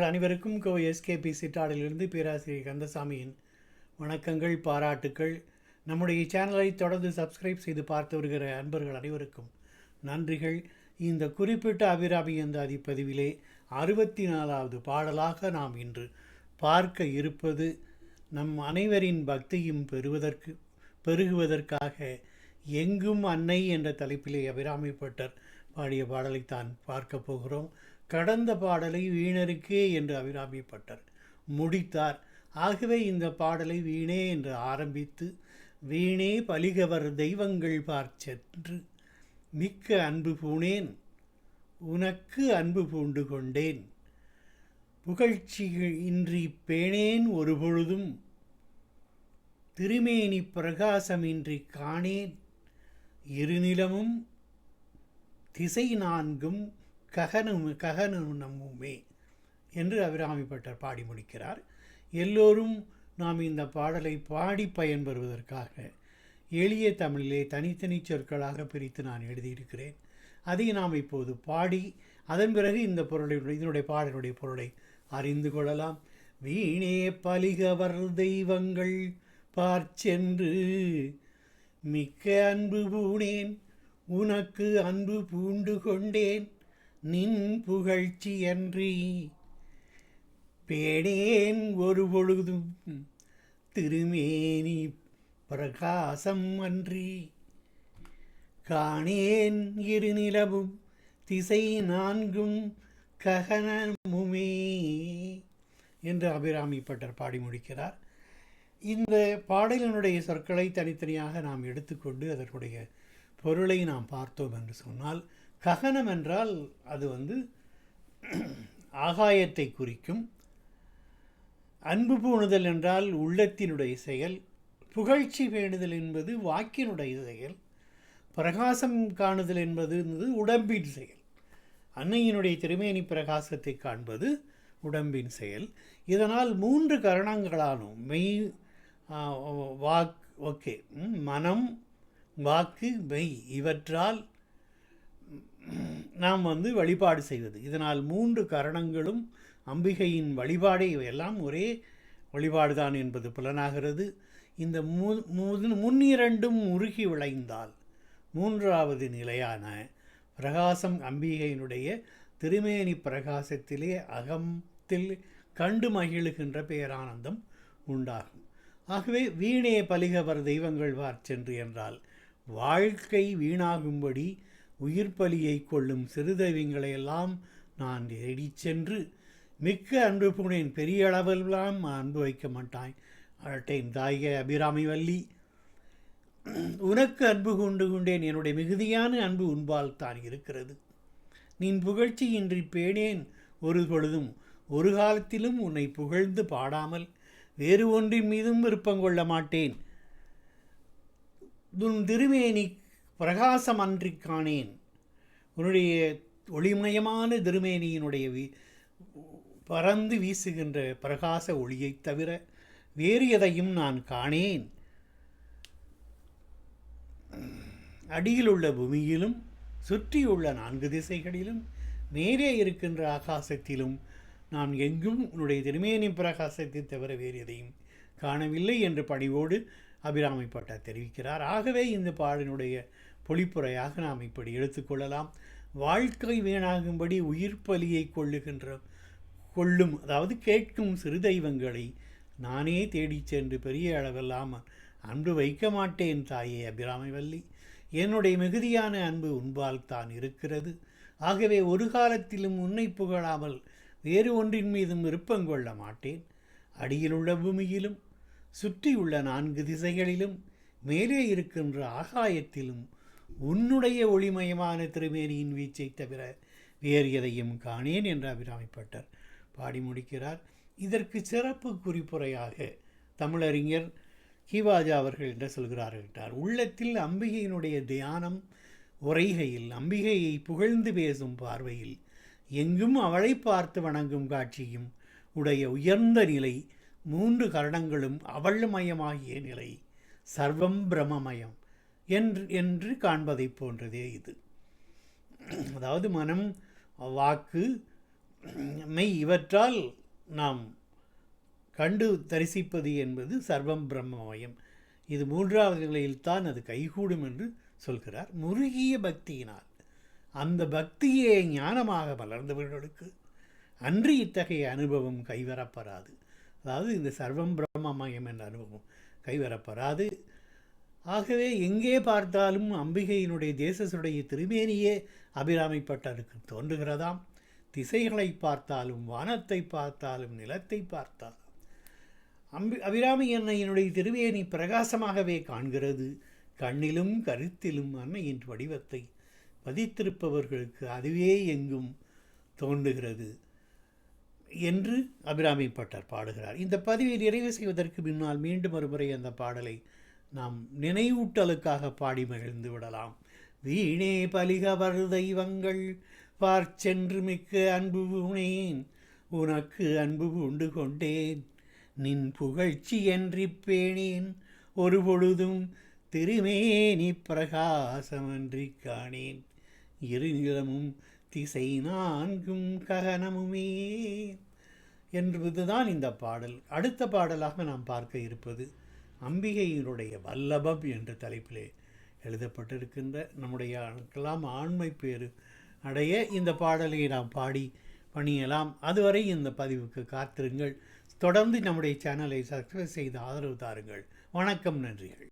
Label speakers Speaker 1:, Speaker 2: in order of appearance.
Speaker 1: அன்பர்கள் அனைவருக்கும் எஸ்கேபி சிட்டாடிலிருந்து பேராசிரியர் கந்தசாமியின் வணக்கங்கள், பாராட்டுக்கள். நம்முடைய சேனலை தொடர்ந்து சப்ஸ்கிரைப் செய்து பார்த்து வருகிற அன்பர்கள் அனைவருக்கும் நன்றிகள். இந்த குறிப்பிட்ட அபிராமி அந்தாதி பதிவிலே 64வது பாடலாக நாம் இன்று பார்க்க இருப்பது நம் அனைவரின் பக்தியும் பெருகுவதற்காக எங்கும் அன்னை என்ற தலைப்பிலே அபிராமி பட்டர் பாடிய பாடலைத்தான் பார்க்க போகிறோம். கடந்த பாடலை வீணருக்கே என்று அபிராமி பட்டர் முடித்தார். ஆகவே இந்த பாடலை வீணே என்று ஆரம்பித்து, வீணே பலிகவர் தெய்வங்கள் பார்ச்சென்று மிக்க அன்பு பூணேன் உனக்கு அன்பு பூண்டு கொண்டேன், புகழ்ச்சிகள் இன்றி பேணேன் ஒரு பொழுதும், திருமேனி பிரகாசமின்றி காணேன், இருநிலமும் திசை நான்கும் ககனமுமே என்று அபிராமி பட்டர் பாடி முடிக்கிறார். எல்லோரும் நாம் இந்த பாடலை பாடி பயன்பெறுவதற்காக எளிய தமிழிலே தனித்தனி சொற்களாக பிரித்து நான் எழுதியிருக்கிறேன். அதை நாம் இப்போது பாடி அதன் பிறகு இதனுடைய பாடலுடைய பொருளை அறிந்து கொள்ளலாம். வீணே பலிகவர் தெய்வங்கள் பார்ச்சென்று மிக்க அன்பு பூணேன் உனக்கு அன்பு பூண்டு கொண்டேன், நின் புகழ்ச்சி அன்றி பேணேன் ஒரு பொழுதும், திருமேனி பிரகாசம் அன்றி காணேன், இருநிலவும் திசை நான்கும் ககனமுமே என்று அபிராமி பட்டர் பாடி முடிக்கிறார். இந்த பாடலினுடைய சொற்களை தனித்தனியாக நாம் எடுத்துக்கொண்டு அதனுடைய பொருளை நாம் பார்த்தோம் என்று சொன்னால், ககனம் என்றால் அது ஆகாயத்தை குறிக்கும், அன்பு பூணுதல் என்றால் உள்ளத்தினுடைய செயல், புகழ்ச்சி பேணுதல் என்பது வாக்கினுடைய செயல், பிரகாசம் காணுதல் என்பது உடம்பின் செயல். அன்னையினுடைய திருமேனி பிரகாசத்தை காண்பது உடம்பின் செயல். இதனால் 3 கரணங்களாலும் மனம், வாக்கு, மெய் இவற்றால் நாம் வழிபாடு செய்வது. இதனால் 3 கரணங்களும் அம்பிகையின் வழிபாடே, இவையெல்லாம் ஒரே வழிபாடுதான் என்பது புலனாகிறது. இந்த முன்னிரண்டும் உருகி விளைந்தால் 3வது நிலையான பிரகாசம் அம்பிகையினுடைய திருமேனி பிரகாசத்திலே அகத்தில் கண்டு மகிழுகின்ற பேரானந்தம் உண்டாகும். ஆகவே வீணே பலிகவர் தெய்வங்கள் பார்ச்சென்று என்றால், வாழ்க்கை வீணாகும்படி உயிர் பலியை கொள்ளும் சிறு தெய்வங்களையெல்லாம் நான் தேடி சென்று மிக்க அன்பு பூணேன், பெரிய அளவெல்லாம் அன்பு வைக்க மாட்டேன் தாயே அபிராமி வள்ளி, உனக்கு அன்பு கொண்டு கொண்டேன், என்னுடைய மிகுதியான அன்பு உன்பால் தான் இருக்கிறது, நின் புகழ்ச்சி இன்றி பேணேன் ஒரு பொழுதும், ஒரு காலத்திலும் உன்னை புகழ்ந்து பாடாமல் வேறு ஒன்றின் மீதும் விருப்பம் கொள்ள மாட்டேன், உன் திருமேனி பிரகாசம் அன்றி காணேன், உன்னுடைய ஒளிமயமான திருமேனியினுடைய பறந்து வீசுகின்ற பிரகாச ஒளியைத் தவிர வேறு எதையும் நான் காணேன், அடியில் உள்ள பூமியிலும் சுற்றியுள்ள 4 திசைகளிலும் மேலே இருக்கின்ற ஆகாசத்திலும் நான் எங்கும் உன்னுடைய திருமேனி பிரகாசத்தை தவிர வேறு எதையும் காணவில்லை என்று பணிவோடு அபிராமி பட்டர் தெரிவிக்கிறார். ஆகவே இந்த பாடலினுடைய பொழிப்புரையாக நாம் இப்படி எடுத்துக்கொள்ளலாம். வாழ்க்கை வீணாகும்படி உயிர் பலியை கொள்ளும், அதாவது கேட்கும் சிறு தெய்வங்களை நானே தேடிச் சென்று பெரிய அளவெல்லாம் அன்பு வைக்க மாட்டேன் தாயே அபிராமி வள்ளி, என்னுடைய மிகுதியான அன்பு உன்பால் தான் இருக்கிறது. ஆகவே ஒரு காலத்திலும் உன்னை புகழாமல் வேறு ஒன்றின் மீதும் விருப்பம் கொள்ள மாட்டேன், அடியிலுள்ள பூமியிலும் சுற்றியுள்ள 4 திசைகளிலும் மேலே இருக்கின்ற ஆகாயத்திலும் உன்னுடைய ஒளிமயமான திருமேனியின் வீச்சை தவிர வேறு எதையும் காணேன் என்று அபிராமி பட்டர் பாடி முடிக்கிறார். இதற்கு சிறப்பு குறிப்புரையாக தமிழறிஞர் கீவாஜா அவர்கள் என்ன சொல்கிறார்கள், உள்ளத்தில் அம்பிகையினுடைய தியானம் உரைகையில், அம்பிகையை புகழ்ந்து பேசும் பார்வையில், எங்கும் அவளை பார்த்து வணங்கும் காட்சியும் உடைய உயர்ந்த நிலை, 3 கரணங்களும் அவள் மயமாகிய நிலை, சர்வம் பிரமமயம் என்று காண்பதை போன்றதே இது. அதாவது மனம், வாக்கு, மெய் இவற்றால் நாம் கண்டு தரிசிப்பது என்பது சர்வம் பிரம்மமயம். இது மூன்றாவது நிலையில்தான் அது கைகூடும் என்று சொல்கிறார். முருகிய பக்தியினால் அந்த பக்தியே ஞானமாக மலர்ந்தவர்களுக்கு அன்று இத்தகைய அனுபவம் கைவரப்பெறாது. அதாவது இந்த சர்வம் பிரம்மமயம் என்ற அனுபவம் கைவரப்பெறாது. ஆகவே எங்கே பார்த்தாலும் அம்பிகையினுடைய தேசசுடைய திருமேனியே அபிராமிப்பட்டருக்கு தோன்றுகிறதாம். திசைகளை பார்த்தாலும் வானத்தை பார்த்தாலும் நிலத்தை பார்த்தாலும் அபிராமி அன்னையினுடைய திருமேனி பிரகாசமாகவே காண்கிறது. கண்ணிலும் கருத்திலும் அன்னையின் வடிவத்தை பதித்திருப்பவர்களுக்கு அதுவே எங்கும் தோன்றுகிறது என்று அபிராமி பட்டர் பாடுகிறார். இந்த பதிவை நிறைவு செய்வதற்கு முன்னால் மீண்டும் ஒருமுறை அந்த பாடலை நாம் நினைவூட்டலுக்காக பாடி மகிழ்ந்து விடலாம். வீணே பலிகவர் தெய்வங்கள் பார்ச்சென்று மிக்க அன்பு உணேன், உனக்கு அன்பு உண்டு கொண்டேன், நின் புகழ்ச்சி என்றி பேணேன், ஒரு பொழுதும் திருமேனி பிரகாசமன்றி காணேன், இருநிலமும் திசை நான்கும் ககனமுமே என்பதுதான் இந்த பாடல். அடுத்த பாடலாக நாம் பார்க்க இருப்பது அம்பிகையினுடைய வல்லபம் என்ற தலைப்பிலே எழுதப்பட்டிருக்கின்ற நம்முடைய ஆண்மை பேறு அடைய இந்த பாடலை நாம் பாடி பணியலாம். அதுவரை இந்த பதிவுக்கு காத்திருங்கள். தொடர்ந்து நம்முடைய சேனலை சப்ஸ்கிரைப் செய்து ஆதரவு தாருங்கள். வணக்கம், நன்றிகள்.